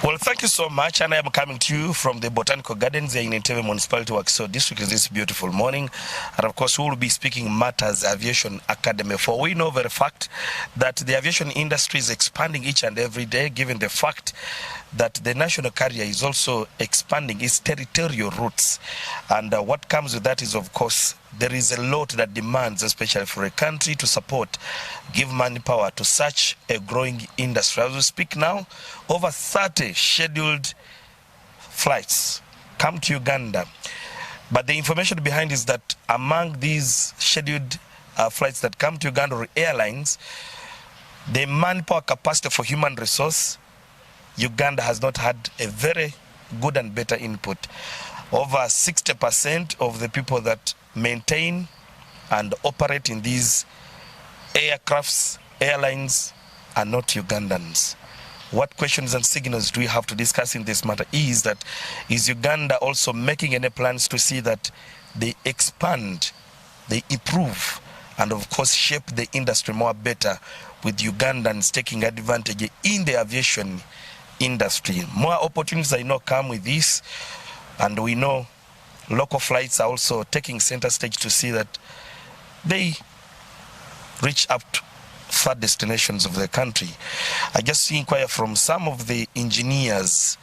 Well, thank you so much, and I am coming to you from the Botanical Gardens here in NTV Municipality Wakiso District this beautiful morning. And of course, we will be speaking matters aviation academy, for we know for the fact that the aviation industry is expanding each and every day, given the fact that the national carrier is also expanding its territorial routes. And what comes with that is, of course, there is a lot that demands, especially for a country to support, give manpower to such a growing industry. As we speak now, over 30 scheduled flights come to Uganda. But the information behind is that among these scheduled flights that come to Uganda or airlines, the manpower capacity for human resource, Uganda has not had a very good and better input. Over 60% of the people that maintain and operate in these aircrafts, airlines, are not Ugandans. What questions and signals do we have to discuss in this matter is that, is Uganda also making any plans to see that they expand, they improve, and of course shape the industry more better, with Ugandans taking advantage in the aviation industry. More opportunities I know come with this, and we know local flights are also taking center stage to see that they reach up to far destinations of the country. I just inquire from some of the engineers.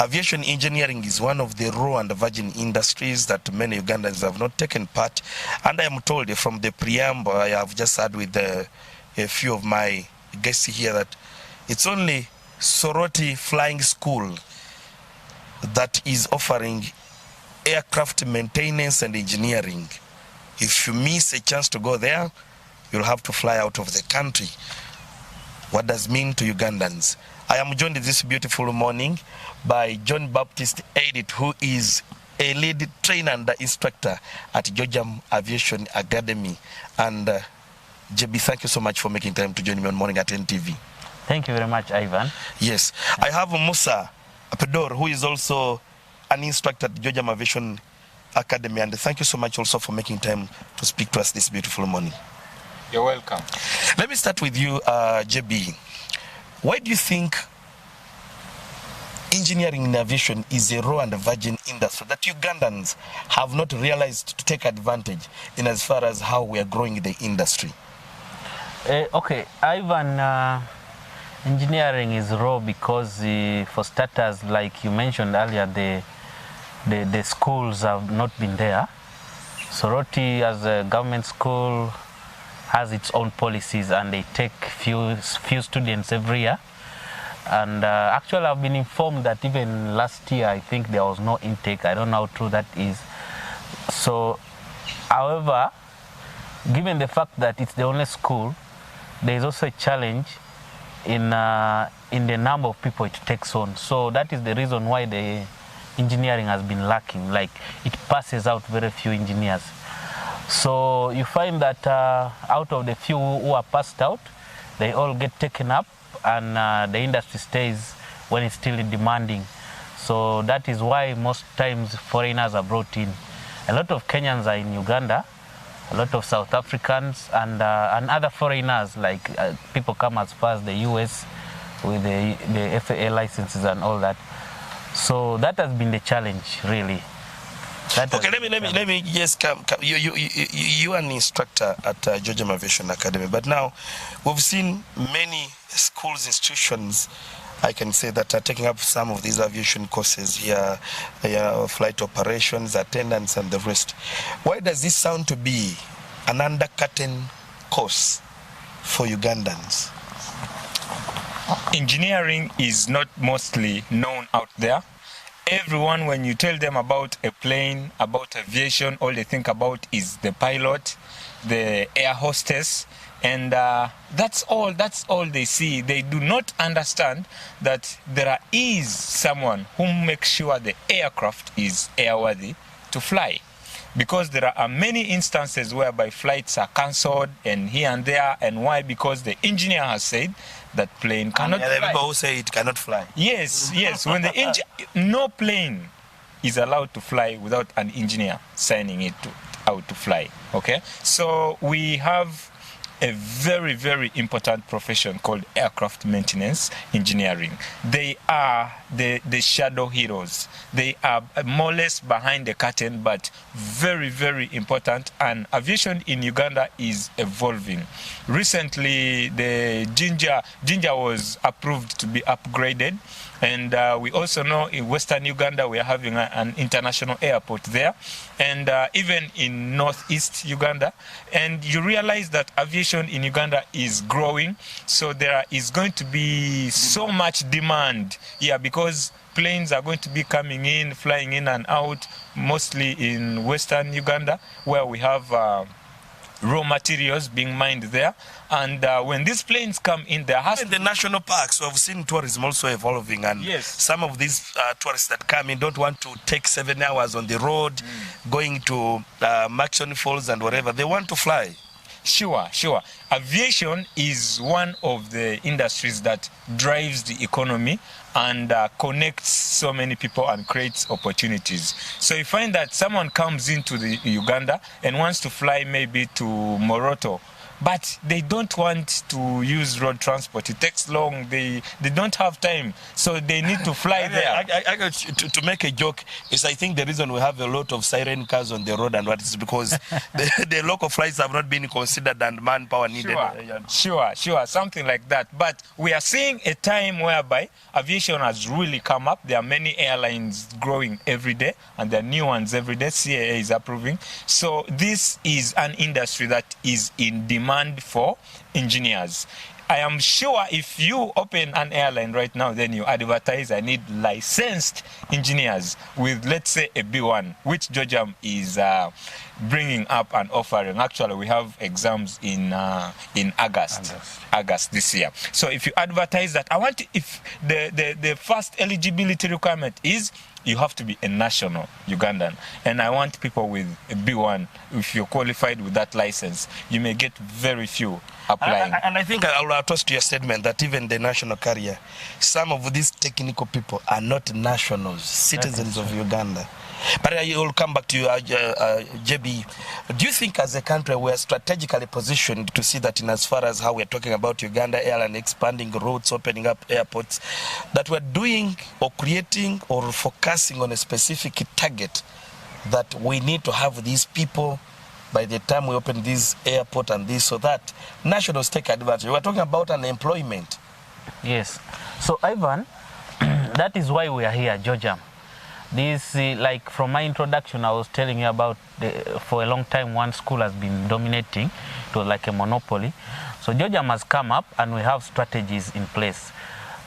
Aviation engineering is one of the raw and virgin industries that many Ugandans have not taken part, and I am told from the preamble I have just had with a few of my guests here that it's only Soroti Flying School that is offering aircraft maintenance and engineering. If you miss a chance to go there, you'll have to fly out of the country. What does it mean to Ugandans? I am joined this beautiful morning by John Baptist Edith, who is a lead trainer and instructor at Uganda Aviation Academy. And JB, thank you so much for making time to join me on Morning at NTV. Thank you very much, Ivan. Yes. I have Musa Pedor, who is also an instructor at Uganda Aviation Academy. And thank you so much also for making time to speak to us this beautiful morning. You're welcome. Let me start with you, JB. Why do you think engineering in aviation is a raw and a virgin industry that Ugandans have not realized to take advantage in as far as how we are growing the industry? Okay, Ivan, engineering is raw because for starters, like you mentioned earlier, the schools have not been there. Soroti, as a government school, has its own policies, and they take few students every year. And actually, I've been informed that even last year, I think there was no intake. I don't know how true that is. So, however, given the fact that it's the only school, there is also a challenge in the number of people it takes on. So that is the reason why the engineering has been lacking. Like, it passes out very few engineers. So you find that out of the few who are passed out, they all get taken up, and the industry stays when it's still demanding. So that is why most times foreigners are brought in. A lot of Kenyans are in Uganda, a lot of South Africans, and other foreigners, like people come as far as the US with the FAA licenses and all that. So that has been the challenge, really. Okay, let me just come. You are an instructor at Uganda Aviation Academy, but now we've seen many schools, institutions, I can say, that are taking up some of these aviation courses here, flight operations, attendance, and the rest. Why does this sound to be an undercutting course for Ugandans? Engineering is not mostly known out there. Everyone, when you tell them about a plane, about aviation, all they think about is the pilot, the air hostess, and that's all they see. They do not understand that there is someone who makes sure the aircraft is airworthy to fly. Because there are many instances whereby flights are cancelled and here and there. And why? Because the engineer has said that plane cannot fly. There are people who say it cannot fly. Yes, yes. When the no plane is allowed to fly without an engineer signing it out to fly. Okay? So we have a very, very important profession called aircraft maintenance engineering. They are the shadow heroes. They are more or less behind the curtain, but very, very important. And aviation in Uganda is evolving. Recently, the Ginger was approved to be upgraded. And we also know in Western Uganda we are having an international airport there, and even in Northeast Uganda. And you realize that aviation in Uganda is growing, so there is going to be so much demand, yeah, because planes are going to be coming in, flying in and out, mostly in Western Uganda, where we have raw materials being mined there. And when these planes come in, there has in the national parks, so I've seen tourism also evolving, and yes, some of these tourists that come in don't want to take 7 hours on the road going to Maxon Falls and whatever. They want to fly. Sure. Aviation is one of the industries that drives the economy and connects so many people and creates opportunities. So you find that someone comes into the Uganda and wants to fly maybe to Moroto, but they don't want to use road transport. It takes long. They don't have time, so they need to fly there. To make a joke, is I think the reason we have a lot of siren cars on the road and what is because the local flights have not been considered and manpower needed. Sure, something like that. But we are seeing a time whereby aviation has really come up. There are many airlines growing every day, and there are new ones every day. CAA is approving. So this is an industry that is in demand for engineers. I am sure if you open an airline right now, then you advertise, I need licensed engineers with, let's say, a B1, which Georgiam is bringing up and offering. Actually, we have exams in August this year. So if you advertise that, I want to, if the first eligibility requirement is you have to be a national Ugandan, and I want people with a B1. If you're qualified with that license, you may get very few applying. And I think I'll attest to your statement that even the national carrier, some of these technical people are not nationals, citizens of Uganda. But I will come back to you, JB. Do you think as a country we are strategically positioned to see that in as far as how we're talking about Uganda Airlines expanding routes, opening up airports, that we're doing or creating or focusing on a specific target that we need to have these people by the time we open this airport and this, so that nationals take advantage? We're talking about unemployment. Yes. So, Ivan, that is why we are here, Georgia. This, like from my introduction, I was telling you about, for a long time, one school has been dominating. It was like a monopoly. So Georgia has come up and we have strategies in place.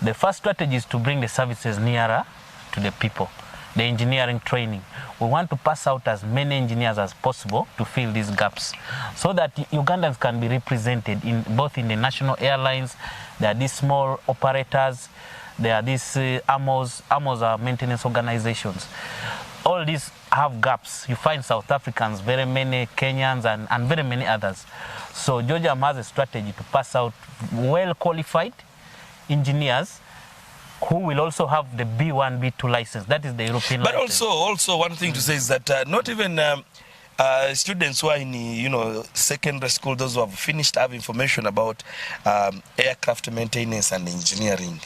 The first strategy is to bring the services nearer to the people, the engineering training. We want to pass out as many engineers as possible to fill these gaps so that Ugandans can be represented in both in the national airlines. There are these small operators. There are these AMOs are maintenance organizations. All these have gaps. You find South Africans, very many Kenyans, and very many others. So Georgia has a strategy to pass out well-qualified engineers who will also have the B1, B2 license. That is the European license. But also one thing to say is that not even students who are in secondary school, those who have finished, have information about aircraft maintenance and engineering.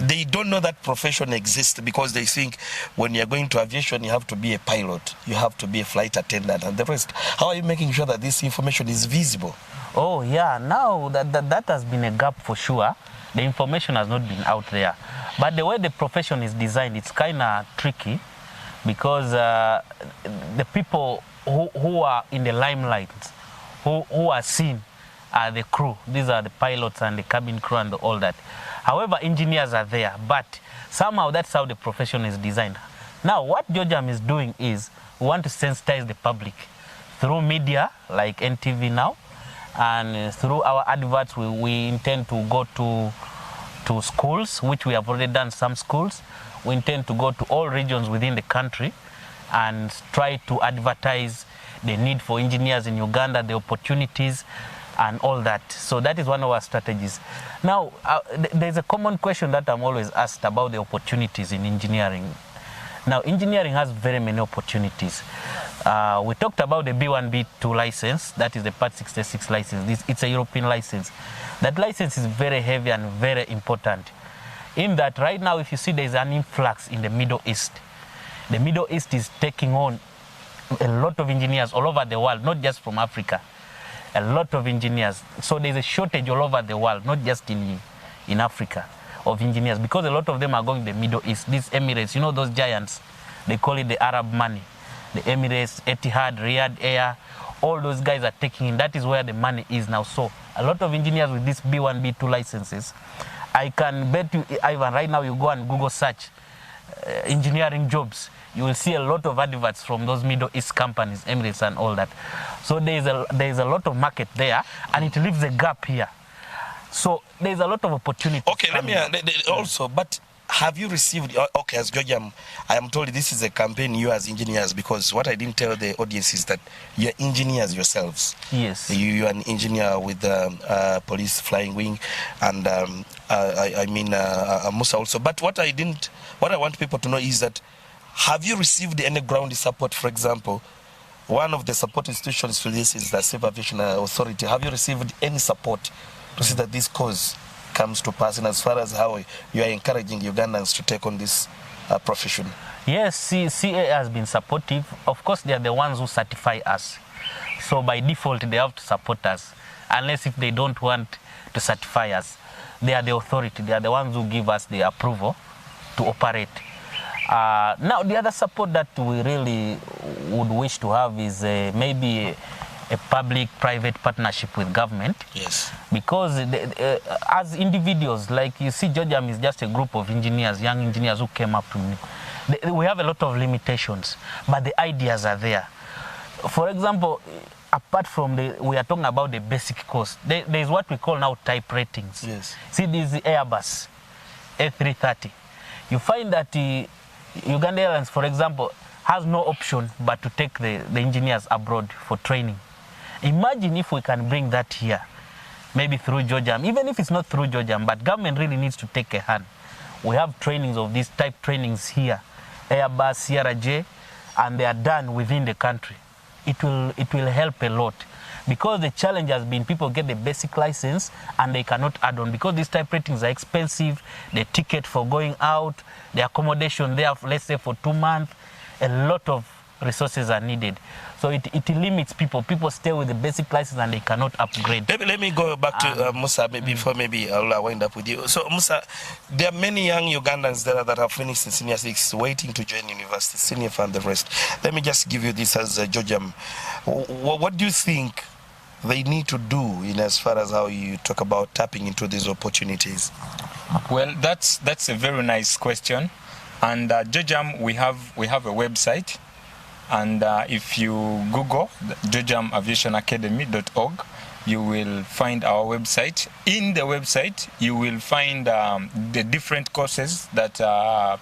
They don't know that profession exists because they think when you're going to aviation, you have to be a pilot, you have to be a flight attendant and the rest. How are you making sure that this information is visible? Oh, yeah. Now that has been a gap for sure. The information has not been out there. But the way the profession is designed, it's kind of tricky because the people who are in the limelight, who are seen, are the crew. These are the pilots and the cabin crew and all that. However, engineers are there, but somehow that's how the profession is designed. Now, what Georgiam is doing is we want to sensitize the public through media like NTV now, and through our adverts. We intend to go to schools, which we have already done some schools. We intend to go to all regions within the country and try to advertise the need for engineers in Uganda, the opportunities, and all that. So that is one of our strategies. Now, there's a common question that I'm always asked about the opportunities in engineering. Now, engineering has very many opportunities. We talked about the B1, B2 license, that is the Part 66 license. It's a European license. That license is very heavy and very important. In that right now, if you see there's an influx in the Middle East. The Middle East is taking on a lot of engineers all over the world, not just from Africa. A lot of engineers. So there's a shortage all over the world, not just in Africa, of engineers, because a lot of them are going to the Middle East. These Emirates, you know those giants, they call it the Arab money. The Emirates, Etihad, Riyadh Air, all those guys are taking in. That is where the money is now. So a lot of engineers with these B1, B2 licenses, I can bet you, Ivan, right now you go and Google search engineering jobs, you will see a lot of adverts from those Middle East companies, Emirates and all that. So there is a lot of market there, and it leaves a gap here. So there is a lot of opportunity. Okay, let me also, but have you received, okay, as George, I am told this is a campaign you as engineers, because what I didn't tell the audience is that you're engineers yourselves. Yes. You are an engineer with the police flying wing, and Musa also. But what I want people to know is that, have you received any ground support? For example, one of the support institutions for this is the Civil Aviation Authority. Have you received any support to see that this cause comes to pass, and as far as how you are encouraging Ugandans to take on this profession? Yes, CA has been supportive. Of course, they are the ones who certify us. So by default, they have to support us. Unless if they don't want to certify us, they are the authority. They are the ones who give us the approval to operate. Now, the other support that we really would wish to have is maybe a public-private partnership with government. Yes. Because as individuals, like you see, Georgiam is just a group of engineers, young engineers who came up to me. We have a lot of limitations, but the ideas are there. For example, apart from we are talking about the basic course, there is what we call now type ratings. Yes. See, this Airbus A330. You find that Uganda Airlines, for example, has no option but to take the engineers abroad for training. Imagine if we can bring that here, maybe through Georgiam, even if it's not through Georgiam, but government really needs to take a hand. We have trainings of these type trainings here, Airbus, Sierra J, and they are done within the country. It will help a lot, because the challenge has been people get the basic license and they cannot add on, because these type ratings are expensive. The ticket for going out, the accommodation there, let's say for 2 months, a lot of resources are needed. So it limits people. People stay with the basic license and they cannot upgrade. Let me go back to Musa before maybe I'll wind up with you. So Musa, there are many young Ugandans there that have finished in senior 6 waiting to join university, senior and the rest. Let me just give you this as Georgiam. What do you think they need to do in as far as how you talk about tapping into these opportunities? Well, that's a very nice question. And Georgiam, we have a website. And if you Google georgiamaviationacademy.org, you will find our website. In the website, you will find the different courses that are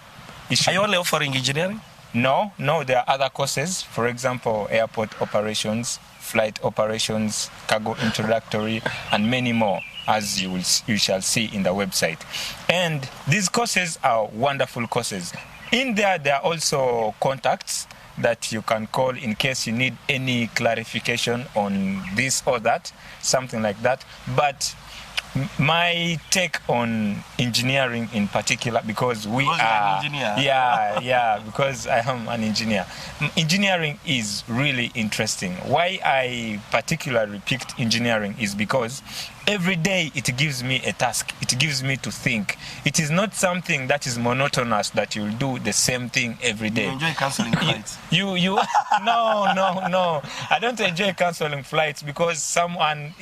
issued. Are you only offering engineering? No, there are other courses. For example, airport operations, flight operations, cargo introductory, and many more, as you shall see in the website. And these courses are wonderful courses. In there are also contacts that you can call in case you need any clarification on this or that, something like that. But my take on engineering in particular, because we because are, you're an engineer. because I am an engineer. Engineering is really interesting. Why I particularly picked engineering is because every day it gives me a task. It gives me to think. It is not something that is monotonous, that you'll do the same thing every day. You enjoy cancelling flights? No. I don't enjoy cancelling flights, because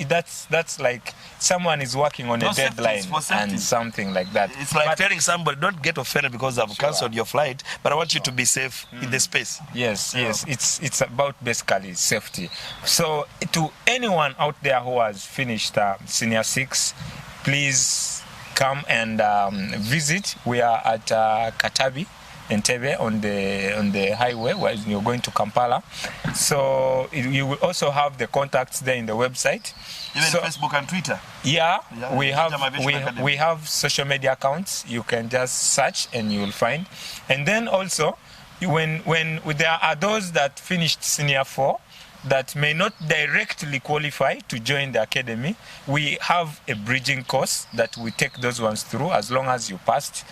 that's like someone is working on a deadline and something like that. It's like telling somebody, don't get offended because I've cancelled your flight, but I want you to be safe in the space. Yes. It's about basically safety. So to anyone out there who has finished senior 6, please come and visit. We are at Katabi, Entebbe, on the highway where you're going to Kampala. So you will also have the contacts there in the website. Even Facebook and Twitter. Yeah, we have social media accounts. You can just search and you will find. And then also when there are those that finished senior 4 that may not directly qualify to join the academy, we have a bridging course that we take those ones through. As long as you passed,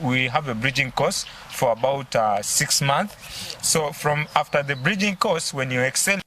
we have a bridging course for about 6 months. So from after the bridging course, when you excel